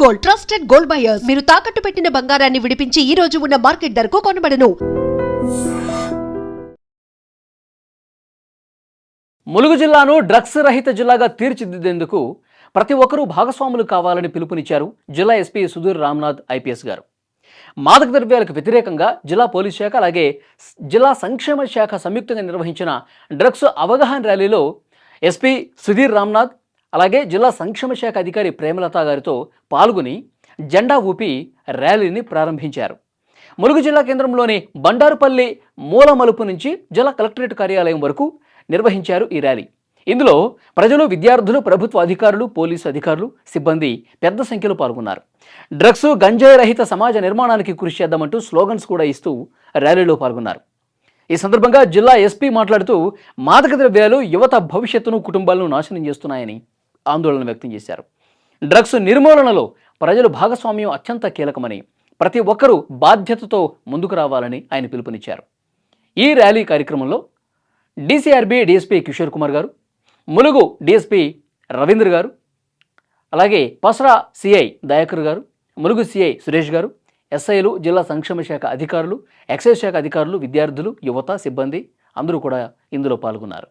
Gold, trusted gold buyers. మీరు తాకట్టు పెట్టిన బంగారాన్ని విడిపించి ఈ రోజు ఉన్న మార్కెట్ ధరకు కొనబడను. ములుగు జిల్లాను డ్రగ్స్ రహిత జిల్లాగా తీర్చిదిద్దేందుకు ప్రతి ఒక్కరూ భాగస్వాములు కావాలని పిలుపునిచ్చారు జిల్లా ఎస్పీ సుధీర్ రామ్నాథ్ ఐపీఎస్ గారు. మాదక ద్రవ్యాలకు వ్యతిరేకంగా జిల్లా పోలీస్ శాఖ అలాగే జిల్లా సంక్షేమ శాఖ సంయుక్తంగా నిర్వహించిన డ్రగ్స్ అవగాహన ర్యాలీలో ఎస్పీ సుధీర్ రామ్నాథ్ అలాగే జిల్లా సంక్షేమ శాఖ అధికారి ప్రేమలత గారితో పాల్గొని జెండా ఊపి ర్యాలీని ప్రారంభించారు. ములుగు జిల్లా కేంద్రంలోని బండారుపల్లి మూల మలుపు నుంచి జిల్లా కలెక్టరేట్ కార్యాలయం వరకు నిర్వహించారు ఈ ర్యాలీ. ఇందులో ప్రజలు, విద్యార్థులు, ప్రభుత్వ అధికారులు, పోలీసు అధికారులు, సిబ్బంది పెద్ద సంఖ్యలో పాల్గొన్నారు. డ్రగ్స్, గంజాయి రహిత సమాజ నిర్మాణానికి కృషి చేద్దామంటూ స్లోగన్స్ కూడా ఇస్తూ ర్యాలీలో పాల్గొన్నారు. ఈ సందర్భంగా జిల్లా ఎస్పీ మాట్లాడుతూ మాదక ద్రవ్యాలు యువత భవిష్యత్తును, కుటుంబాలను నాశనం చేస్తున్నాయని ఆందోళన వ్యక్తం చేశారు. డ్రగ్స్ నిర్మూలనలో ప్రజలు భాగస్వామ్యం అత్యంత కీలకమని, ప్రతి ఒక్కరూ బాధ్యతతో ముందుకు రావాలని ఆయన పిలుపునిచ్చారు. ఈ ర్యాలీ కార్యక్రమంలో డీసీఆర్బీ డీఎస్పీ కిషోర్ కుమార్ గారు, ములుగు డీఎస్పీ రవీంద్ర గారు, అలాగే పసరా సిఐ దయాకర్ గారు, ములుగు సిఐ సురేష్ గారు, ఎస్ఐలు, జిల్లా సంక్షేమ శాఖ అధికారులు, ఎక్సైజ్ శాఖ అధికారులు, విద్యార్థులు, యువత, సిబ్బంది అందరూ కూడా ఇందులో పాల్గొన్నారు.